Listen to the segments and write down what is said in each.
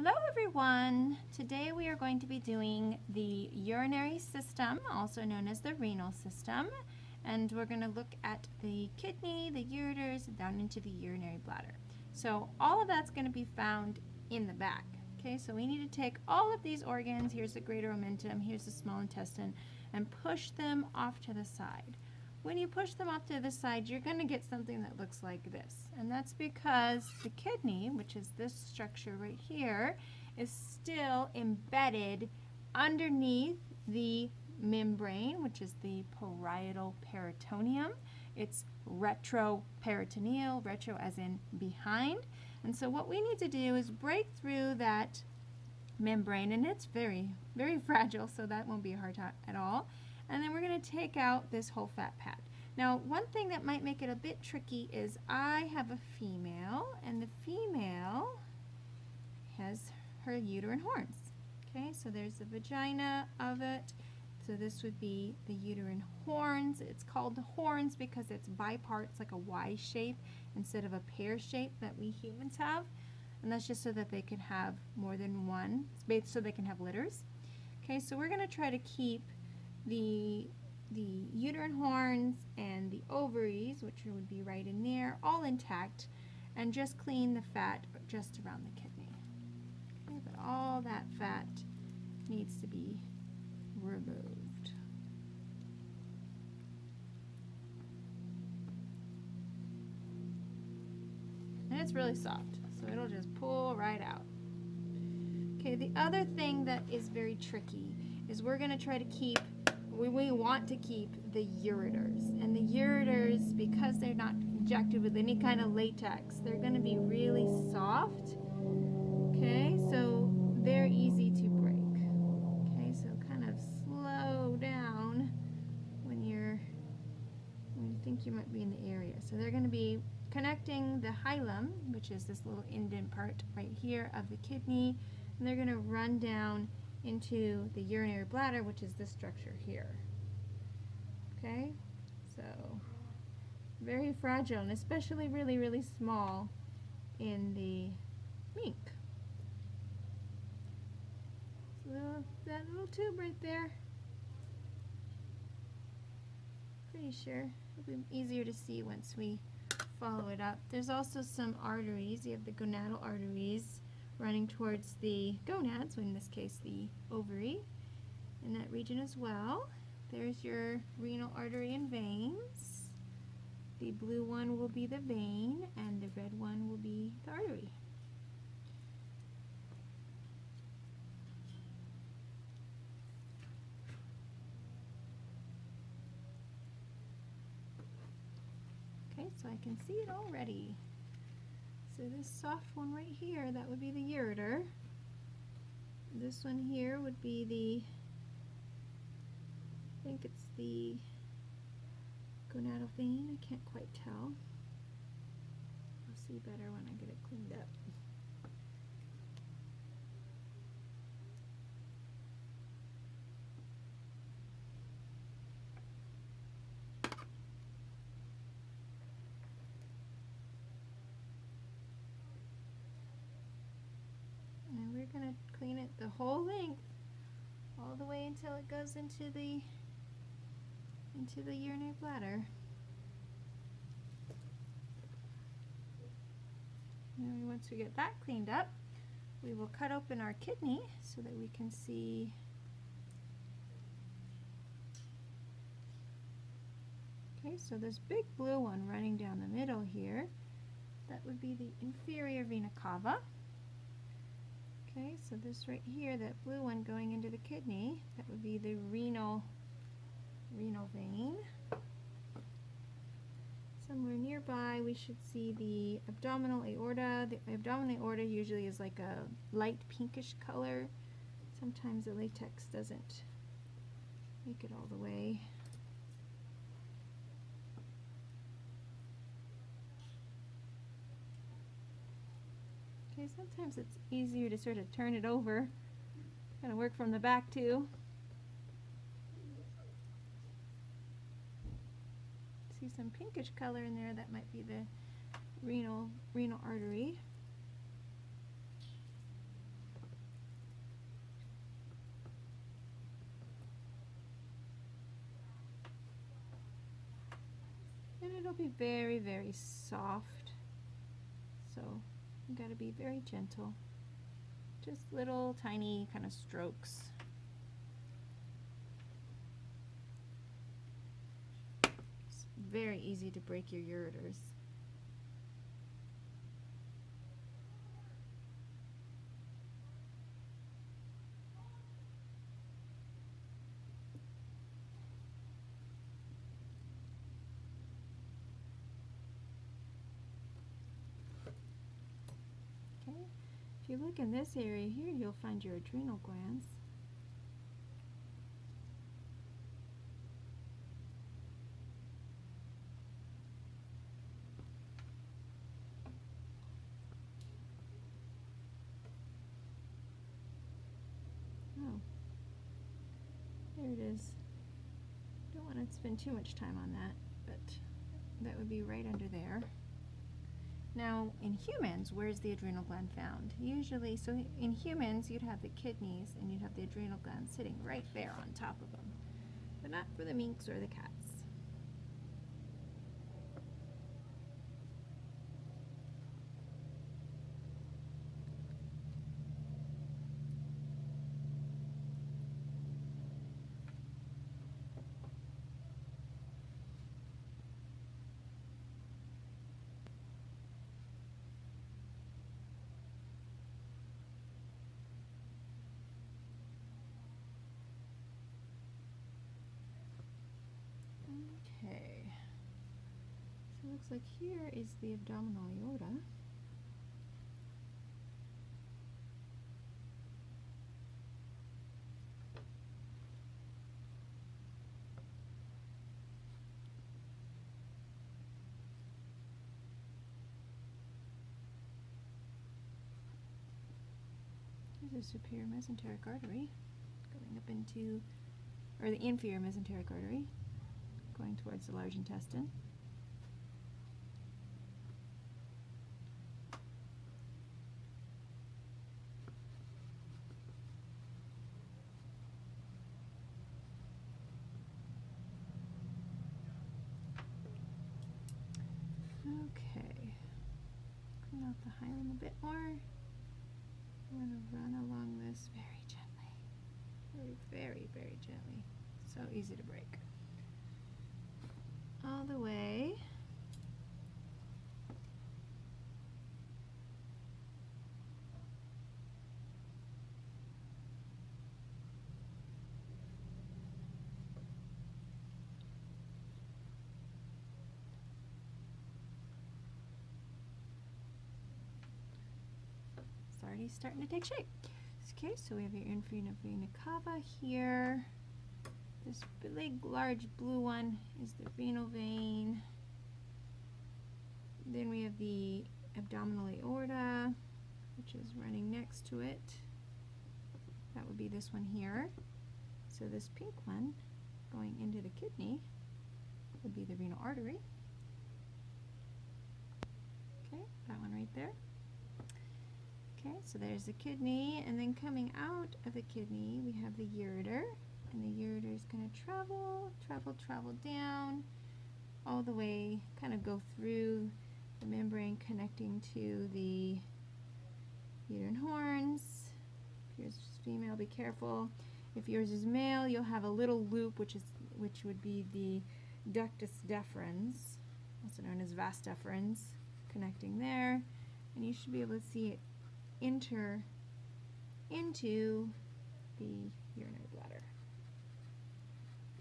Hello everyone! Today we are going to be doing the urinary system, also known as the renal system, and we're going to look at the kidney, the ureters, and down into the urinary bladder. So all of that's going to be found in the back. Okay, so we need to take all of these organs, here's the greater omentum, here's the small intestine, and push them off to the side. When you push them off to the side, you're going to get something that looks like this. And that's because the kidney, which is this structure right here, is still embedded underneath the membrane, which is the parietal peritoneum. It's retroperitoneal, retro as in behind. And so what we need to do is break through that membrane, and it's very, very fragile, so that won't be a hard time at all. And then we're going to take out this whole fat pad. Now, one thing that might make it a bit tricky is I have a female, and the female has her uterine horns. Okay, so there's the vagina of it. So this would be the uterine horns. It's called the horns because it's biparts, like a Y shape instead of a pear shape that we humans have. And that's just so that they can have more than one, so they can have litters. Okay, so we're going to try to keep the uterine horns and the ovaries, which would be right in there, all intact, and just clean the fat just around the kidney. Okay, but all that fat needs to be removed. And it's really soft, so it'll just pull right out. Okay, the other thing that is very tricky is we're going to try to keep, we want to keep the ureters. And the ureters, because they're not injected with any kind of latex, they're going to be really soft. Okay, so they're easy to break. Okay, so kind of slow down when you think you might be in the area. So they're going to be connecting the hilum, which is this little indent part right here of the kidney, and they're going to run down into the urinary bladder, which is this structure here. Okay, so very fragile, and especially really, really small in the mink. So that little tube right there, pretty sure it'll be easier to see once we follow it up. There's also some arteries. You have the gonadal arteries running towards the gonads, in this case the ovary, in that region as well. There's your renal artery and veins. The blue one will be the vein, and the red one will be the artery. Okay, so I can see it already. So this soft one right here, that would be the ureter. This one here would be the, I think it's the gonadal vein. I can't quite tell. I'll see better when I get it cleaned up. And we're going to clean it the whole length, all the way until it goes into the urinary bladder. And once we get that cleaned up, we will cut open our kidney so that we can see. Okay, so this big blue one running down the middle here, that would be the inferior vena cava. Okay, so this right here, that blue one going into the kidney, that would be the renal vein. Somewhere nearby we should see the abdominal aorta. The abdominal aorta usually is like a light pinkish color. Sometimes the latex doesn't make it all the way. Okay, sometimes it's easier to sort of turn it over. Gotta work from the back too. See some pinkish color in there, that might be the renal artery. it'll be very, very soft. So you got to be very gentle. Just little tiny kind of strokes. It's very easy to break your ureters. If you look in this area here, you'll find your adrenal glands. Oh, there it is. Don't want to spend too much time on that, but that would be right under there. Now, in humans, where's the adrenal gland found? Usually, so in humans, you'd have the kidneys and you'd have the adrenal gland sitting right there on top of them, but not for the minks or the cats. Okay, so it looks like here is the abdominal aorta. Here's the superior mesenteric artery going up into, or the inferior mesenteric artery going towards the large intestine. Okay, clean out the hilum a bit more. I'm going to run along this very gently, very, very gently. So easy to break. All the way it's already starting to take shape. Okay, so we have your inferior vena cava here. This big, large blue one is the renal vein. Then we have the abdominal aorta, which is running next to it. That would be this one here. So this pink one going into the kidney would be the renal artery. Okay, that one right there. Okay, so there's the kidney, and then coming out of the kidney, we have the ureter. And the ureter is going to travel down all the way, kind of go through the membrane connecting to the uterine horns. If yours is female, be careful. If yours is male, you'll have a little loop, which would be the ductus deferens, also known as vas deferens, connecting there. And you should be able to see it enter into the urinary bladder.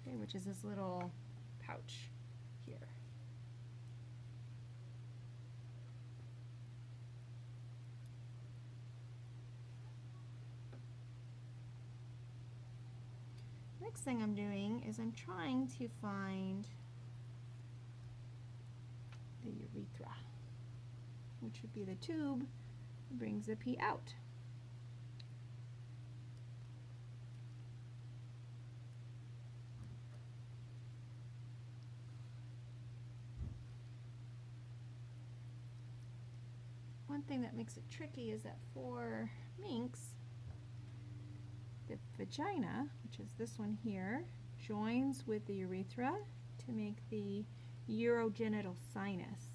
Okay, which is this little pouch here. Next thing I'm doing is I'm trying to find the urethra, which would be the tube that brings the pee out. One thing that makes it tricky is that for minks, the vagina, which is this one here, joins with the urethra to make the urogenital sinus.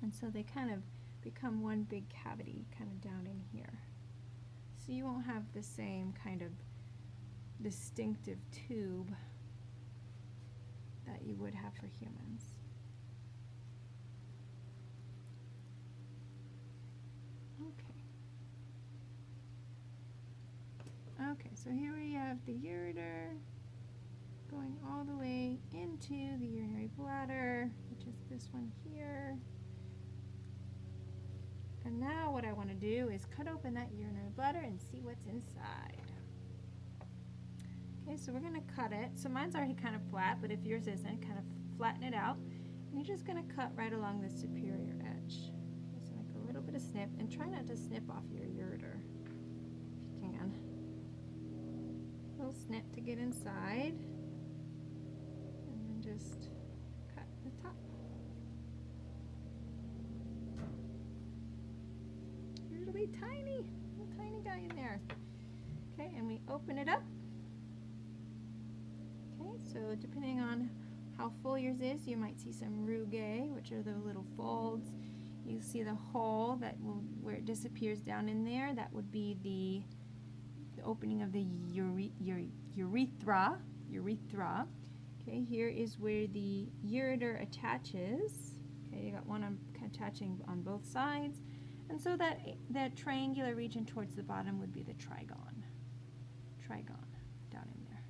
And so they kind of become one big cavity kind of down in here. So you won't have the same kind of distinctive tube that you would have for humans. Okay, so here we have the ureter going all the way into the urinary bladder, which is this one here. And now what I want to do is cut open that urinary bladder and see what's inside. Okay, so we're going to cut it. So mine's already kind of flat, but if yours isn't, kind of flatten it out. And you're just going to cut right along the superior edge. Just make a little bit of snip, and try not to snip off your ureter if you can. A little snip to get inside, and then just cut the top. Usually tiny, little tiny guy in there. Okay, and we open it up. Okay, so depending on how full yours is, you might see some rugae, which are the little folds. You see the hole that will, where it disappears down in there, that would be the opening of the urethra. Okay, here is where the ureter attaches. Okay, you got one attaching on both sides, and so that triangular region towards the bottom would be the trigon down in there.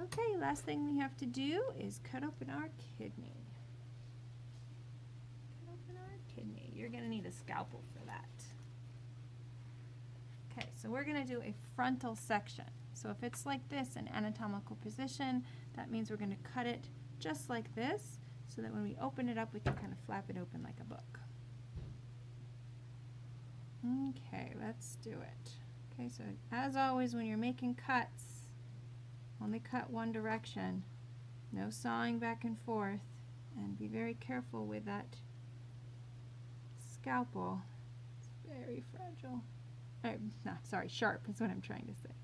Okay, last thing we have to do is cut open our kidney. Cut open our kidney. You're going to need a scalpel for that. Okay, so we're going to do a frontal section. So if it's like this, an anatomical position, that means we're going to cut it just like this, so that when we open it up, we can kind of flap it open like a book. Okay, let's do it. Okay, so as always, when you're making cuts, only cut one direction. No sawing back and forth, and be very careful with that scalpel. It's very fragile. No, sorry, sharp is what I'm trying to say.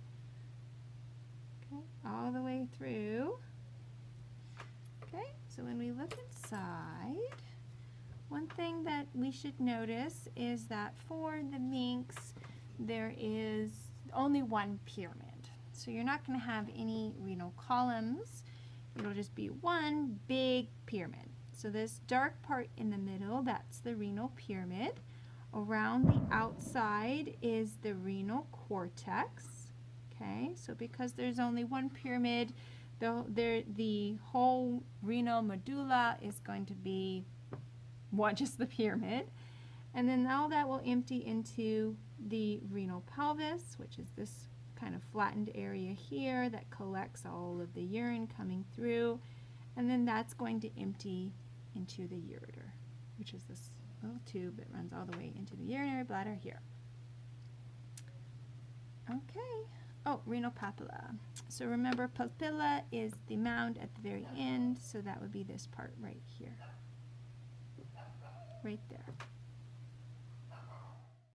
Okay, all the way through. Okay, so when we look inside, one thing that we should notice is that for the minks, there is only one pyramid. So you're not going to have any renal columns. It'll just be one big pyramid. So this dark part in the middle, that's the renal pyramid. Around the outside is the renal cortex. Okay, so because there's only one pyramid, the whole renal medulla is going to be just the pyramid. And then all that will empty into the renal pelvis, which is this kind of flattened area here that collects all of the urine coming through. And then that's going to empty into the ureter, which is this little tube that runs all the way into the urinary bladder here. Okay. Oh, renal papilla. So remember, papilla is the mound at the very end, so that would be this part right here. Right there.